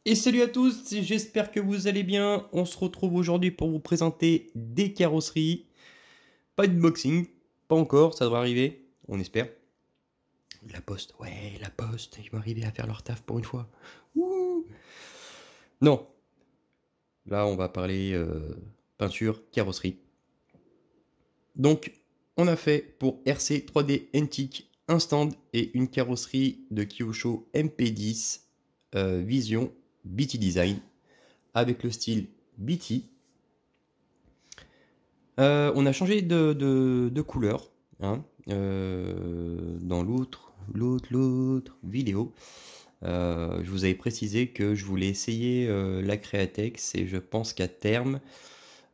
Et salut à tous, j'espère que vous allez bien. On se retrouve aujourd'hui pour vous présenter des carrosseries. Pas de boxing, pas encore, ça devrait arriver, on espère. La poste, ouais, la poste, ils vont arriver à faire leur taf pour une fois. Ouh. Non, là on va parler peinture, carrosserie. Donc, on a fait pour RC 3D Antique un stand et une carrosserie de Kyosho MP10 Vision BT Design avec le style BT. On a changé de couleur hein, dans l'autre vidéo. Je vous avais précisé que je voulais essayer la Createx et je pense qu'à terme,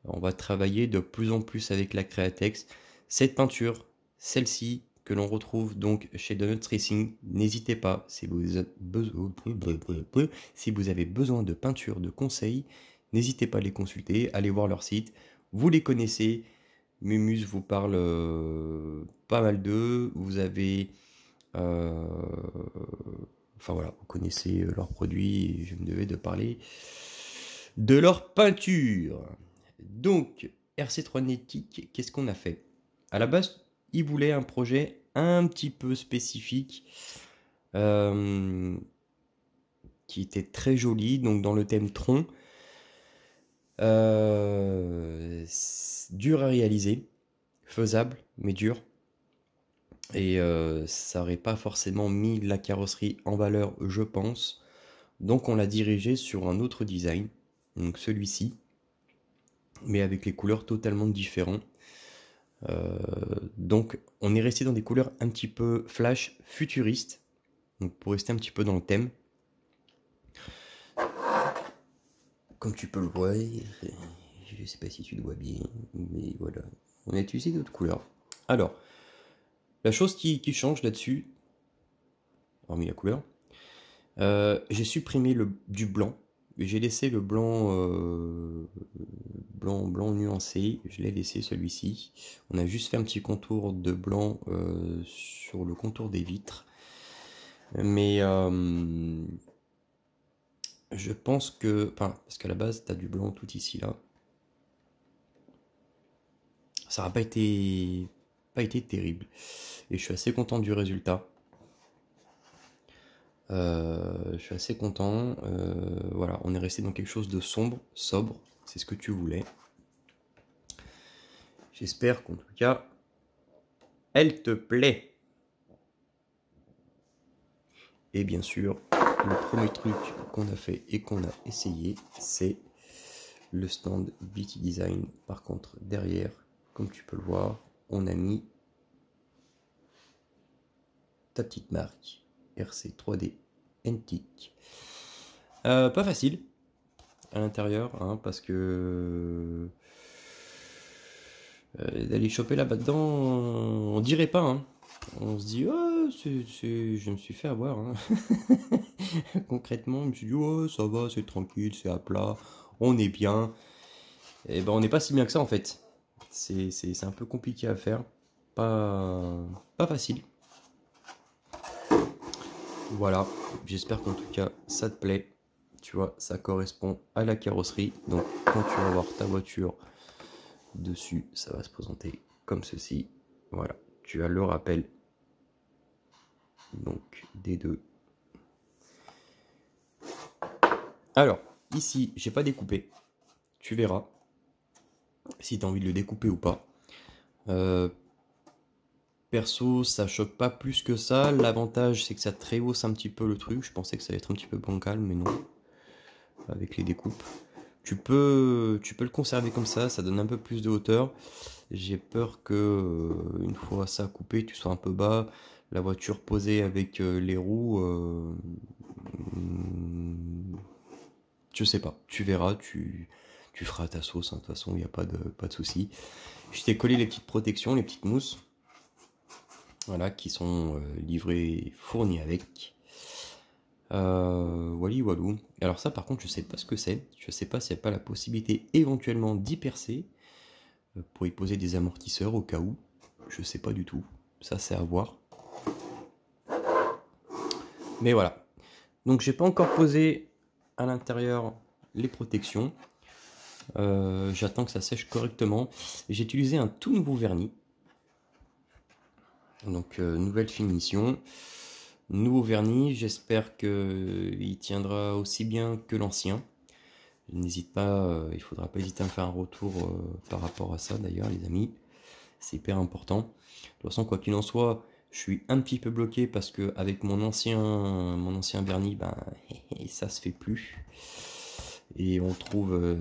on va travailler de plus en plus avec la Createx. Cette peinture, celle-ci, que l'on retrouve donc chez Donut Racing, n'hésitez pas, si vous avez besoin de peinture, de conseils, n'hésitez pas à les consulter, allez voir leur site. Vous les connaissez, Mumus vous parle pas mal d'eux, vous avez... enfin voilà, vous connaissez leurs produits, et je me devais de parler de leur peinture. Donc, RC3 Netic, qu'est-ce qu'on a fait? À la base, ils voulaient un projet un petit peu spécifique, qui était très joli, donc dans le thème tronc. Dur à réaliser, faisable, mais dur. Et ça n'aurait pas forcément mis la carrosserie en valeur, je pense. Donc on l'a dirigé sur un autre design, donc celui-ci, mais avec les couleurs totalement différentes. Donc on est resté dans des couleurs un petit peu flash, futuristes, donc pour rester un petit peu dans le thème. Comme tu peux le voir, je sais pas si tu le vois bien, mais voilà, on a utilisé d'autres couleurs. Alors, la chose qui change là-dessus, hormis la couleur, j'ai supprimé du blanc. J'ai laissé le blanc, blanc nuancé. Je l'ai laissé celui-ci. On a juste fait un petit contour de blanc sur le contour des vitres. Mais je pense que, enfin, parce qu'à la base, tu as du blanc tout ici là. Ça n'a pas été terrible. Et je suis assez content du résultat. Je suis assez content. Voilà, on est resté dans quelque chose de sombre, sobre. C'est ce que tu voulais. J'espère qu'en tout cas, elle te plaît. Et bien sûr, le premier truc qu'on a fait et qu'on a essayé, c'est le stand BT Design. Par contre, derrière, comme tu peux le voir, on a mis ta petite marque RC 3D Antique. Pas facile à l'intérieur, hein, parce que d'aller choper là-bas dedans, on dirait pas. Hein. On se dit, oh, je me suis fait avoir. Hein. Concrètement, je me suis dit, oh, ça va, c'est tranquille, c'est à plat, on est bien. Et ben, on n'est pas si bien que ça en fait. C'est un peu compliqué à faire, pas facile. Voilà, j'espère qu'en tout cas ça te plaît. Tu vois, ça correspond à la carrosserie. Donc quand tu vas voir ta voiture dessus, ça va se présenter comme ceci. Voilà, tu as le rappel. Donc des deux. Alors, ici, j'ai pas découpé. Tu verras si tu as envie de le découper ou pas. Perso, ça choque pas plus que ça. L'avantage, c'est que ça rehausse un petit peu le truc. Je pensais que ça allait être un petit peu bancal, mais non. Avec les découpes. Tu peux le conserver comme ça donne un peu plus de hauteur. J'ai peur que, une fois ça coupé, tu sois un peu bas. La voiture posée avec les roues... je sais pas. Tu verras, tu feras ta sauce. Hein. De toute façon, il n'y a pas de souci. Je t'ai collé les petites protections, les petites mousses. Voilà, qui sont livrées, fournies avec. Wally walou. Alors ça par contre je sais pas ce que c'est. Je sais pas s'il n'y a pas la possibilité éventuellement d'y percer. Pour y poser des amortisseurs au cas où. Je sais pas du tout. Ça c'est à voir. Mais voilà. Donc j'ai pas encore posé à l'intérieur les protections. J'attends que ça sèche correctement. J'ai utilisé un tout nouveau vernis. Donc nouvelle finition. Nouveau vernis, j'espère qu'il tiendra aussi bien que l'ancien. N'hésite pas, il faudra pas hésiter à me faire un retour par rapport à ça d'ailleurs les amis. C'est hyper important. De toute façon, quoi qu'il en soit, je suis un petit peu bloqué parce que avec mon ancien vernis, ben, ça se fait plus. Et on le trouve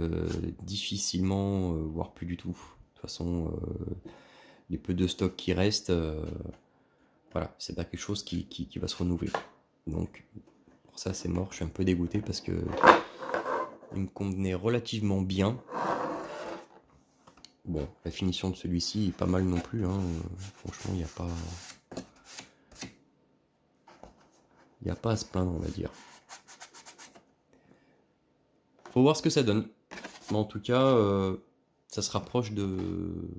difficilement, voire plus du tout. De toute façon, les peu de stock qui restent, voilà, c'est pas quelque chose qui va se renouveler. Donc, pour ça, c'est mort. Je suis un peu dégoûté parce que il me convenait relativement bien. Bon, la finition de celui-ci est pas mal non plus. Hein. Franchement, il n'y a pas à se plaindre, on va dire. Faut voir ce que ça donne. Mais en tout cas, ça se rapproche de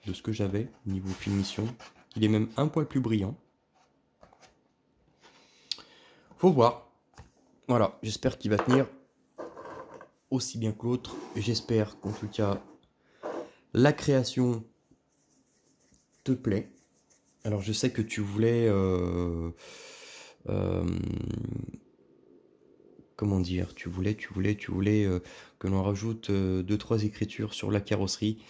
ce que j'avais niveau finition. Il est même un poil plus brillant. Faut voir. Voilà, j'espère qu'il va tenir aussi bien que l'autre. J'espère qu'en tout cas, la création te plaît. Alors je sais que tu voulais... comment dire, tu voulais que l'on rajoute 2-3 écritures sur la carrosserie.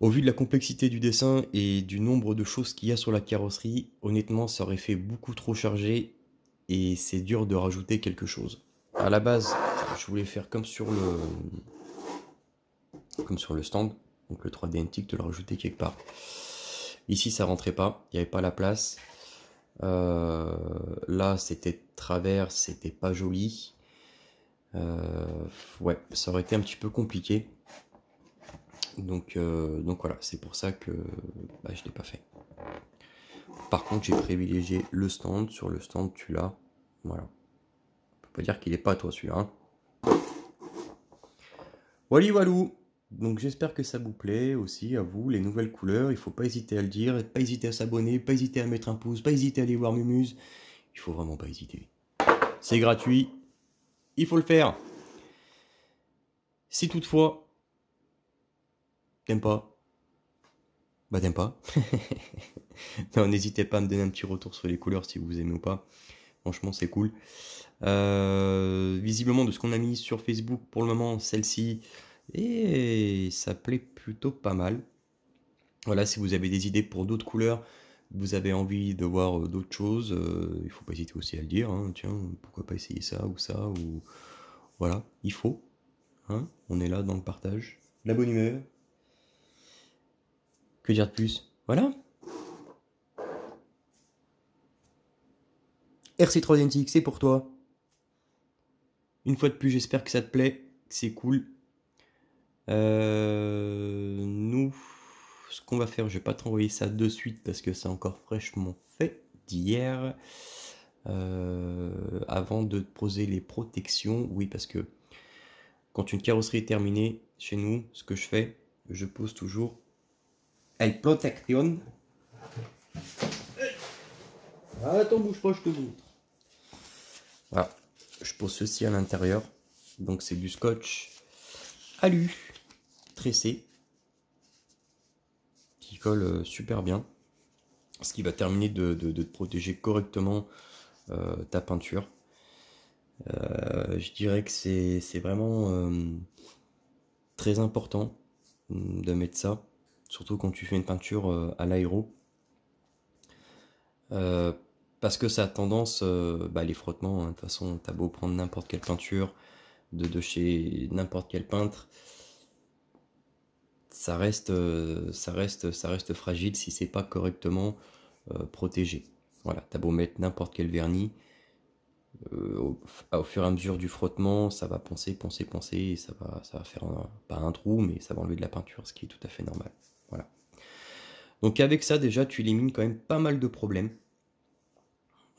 Au vu de la complexité du dessin et du nombre de choses qu'il y a sur la carrosserie, honnêtement ça aurait fait beaucoup trop chargé et c'est dur de rajouter quelque chose. À la base, je voulais faire comme sur le stand, donc le 3D Antique, de le rajouter quelque part. Ici ça rentrait pas, il n'y avait pas la place. Là c'était travers, c'était pas joli. Ouais, ça aurait été un petit peu compliqué. Donc voilà, c'est pour ça que je l'ai pas fait. Par contre, j'ai privilégié le stand. Sur le stand, tu l'as. Voilà. On peut pas dire qu'il est pas à toi celui-là. Hein. Wally walou. Donc j'espère que ça vous plaît aussi à vous, les nouvelles couleurs. Il faut pas hésiter à le dire, pas hésiter à s'abonner, pas hésiter à mettre un pouce, pas hésiter à aller voir Mumuse. Il faut vraiment pas hésiter. C'est gratuit. Il faut le faire. Si toutefois t'aimes pas, bah t'aimes pas. Non, n'hésitez pas à me donner un petit retour sur les couleurs si vous aimez ou pas. Franchement, c'est cool. Visiblement, de ce qu'on a mis sur Facebook pour le moment, celle-ci, et ça plaît plutôt pas mal. Voilà, si vous avez des idées pour d'autres couleurs, vous avez envie de voir d'autres choses, il faut pas hésiter aussi à le dire. Hein. Tiens, pourquoi pas essayer ça ou ça ou voilà, il faut. Hein. On est là dans le partage, la bonne humeur. Que dire de plus? Voilà. RC3 Identique, c'est pour toi. Une fois de plus, j'espère que ça te plaît, que c'est cool. Nous, ce qu'on va faire, je vais pas t'envoyer ça de suite parce que c'est encore fraîchement fait d'hier. Avant de te poser les protections, oui, parce que quand une carrosserie est terminée, chez nous, ce que je fais, je pose toujours El Protection. Attends, bouge pas, je te montre. Voilà, je pose ceci à l'intérieur. Donc c'est du scotch alu tressé qui colle super bien, ce qui va terminer de te protéger correctement ta peinture. Je dirais que c'est vraiment très important de mettre ça, surtout quand tu fais une peinture à l'aéro. Parce que ça a tendance, les frottements, hein, de toute façon, t'as beau prendre n'importe quelle peinture de chez n'importe quel peintre, ça reste fragile si c'est pas correctement protégé. Voilà, t'as beau mettre n'importe quel vernis, au fur et à mesure du frottement, ça va poncer, et ça va faire pas un trou, mais ça va enlever de la peinture, ce qui est tout à fait normal. Voilà. Donc avec ça, déjà, tu élimines quand même pas mal de problèmes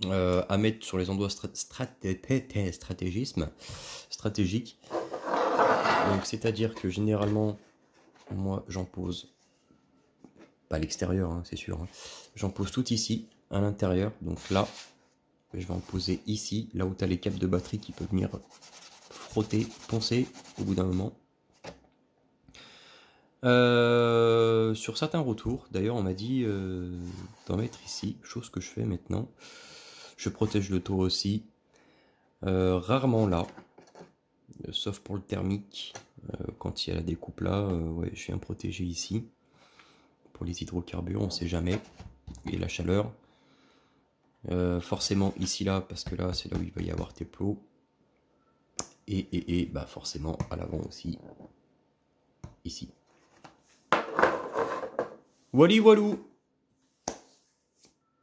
à mettre sur les endroits stratégiques. Donc c'est-à-dire que généralement, moi, j'en pose pas à l'extérieur, hein, c'est sûr. Hein. J'en pose tout ici, à l'intérieur. Donc là, je vais en poser ici, là où tu as les câbles de batterie qui peuvent venir frotter, poncer au bout d'un moment. Sur certains retours, d'ailleurs on m'a dit d'en mettre ici, chose que je fais maintenant. Je protège le toit aussi, rarement là, sauf pour le thermique, quand il y a la découpe là, ouais, je viens protéger ici. Pour les hydrocarbures, on sait jamais, et la chaleur. Forcément ici là, parce que là c'est là où il va y avoir tes plots. Et bah forcément à l'avant aussi, ici. Wally walou.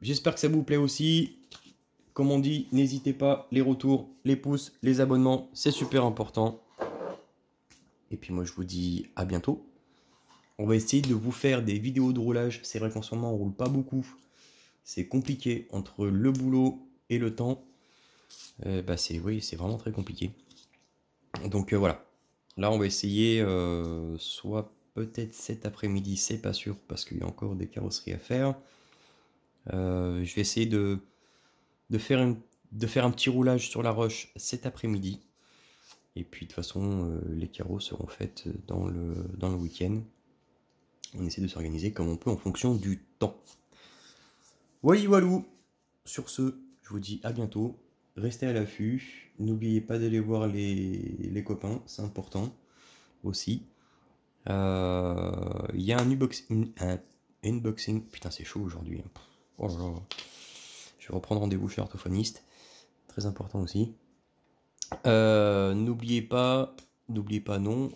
J'espère que ça vous plaît aussi. Comme on dit, n'hésitez pas, les retours, les pouces, les abonnements, c'est super important. Et puis moi je vous dis à bientôt. On va essayer de vous faire des vidéos de roulage. C'est vrai qu'en ce moment on roule pas beaucoup. C'est compliqué entre le boulot et le temps. Bah c'est vraiment très compliqué. Donc voilà. Là on va essayer soit peut-être cet après-midi, c'est pas sûr parce qu'il y a encore des carrosseries à faire. Je vais essayer de faire un petit roulage sur la roche cet après-midi. Et puis de toute façon, les carreaux seront faits dans le week-end. On essaie de s'organiser comme on peut en fonction du temps. Wally walou. Sur ce, je vous dis à bientôt. Restez à l'affût. N'oubliez pas d'aller voir les copains, c'est important aussi. Il y a un unboxing. Putain, c'est chaud aujourd'hui. Oh là là. Je vais reprendre rendez-vous chez l'orthophoniste. Très important aussi. N'oubliez pas non,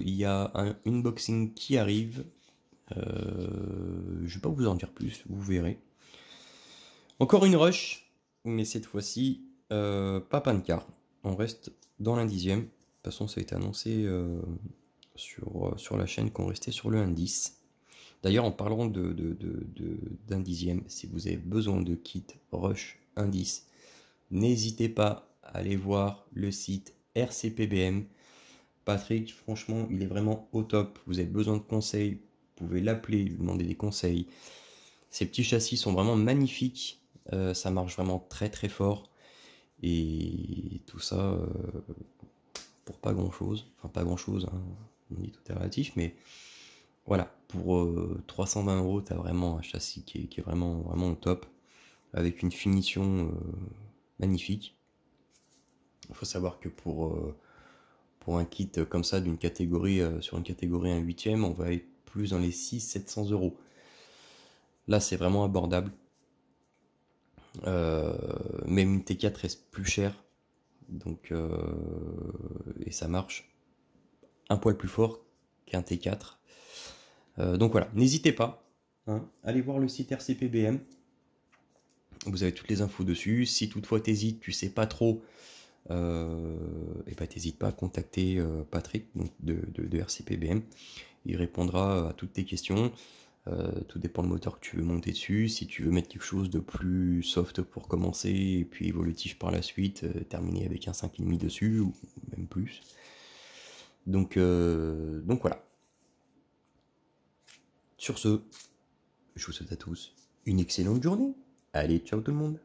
il y a un unboxing qui arrive. Je vais pas vous en dire plus, vous verrez. Encore une rush, mais cette fois-ci, pas pancar. On reste dans l'Indizième. De toute façon, ça a été annoncé sur la chaîne qu'on restait sur le indice. D'ailleurs, en parlant d'indizième, si vous avez besoin de kit rush indice, n'hésitez pas à aller voir le site RCPBM. Patrick, franchement, il est vraiment au top. Vous avez besoin de conseils, vous pouvez l'appeler, lui demander des conseils. Ces petits châssis sont vraiment magnifiques. Ça marche vraiment très très fort. Et tout ça pour pas grand chose. Enfin, pas grand chose, hein. On dit tout est relatif, mais voilà. Pour 320 €, tu as vraiment un châssis qui est vraiment, vraiment au top. Avec une finition magnifique. Il faut savoir que pour un kit comme ça d'une catégorie, sur une catégorie 1/8, on va être plus dans les 600-700 €. Là c'est vraiment abordable. Même une T4 reste plus cher. Donc et ça marche un poil plus fort qu'un T4. Donc voilà, n'hésitez pas, hein, allez voir le site RCPBM. Vous avez toutes les infos dessus. Si toutefois t'hésites, tu sais pas trop, et bah t'hésites pas à contacter Patrick donc de RCPBM. Il répondra à toutes tes questions. Tout dépend du moteur que tu veux monter dessus. Si tu veux mettre quelque chose de plus soft pour commencer et puis évolutif par la suite, terminer avec un 5,5 dessus ou même plus. Donc voilà. Sur ce, je vous souhaite à tous une excellente journée. Allez, ciao tout le monde.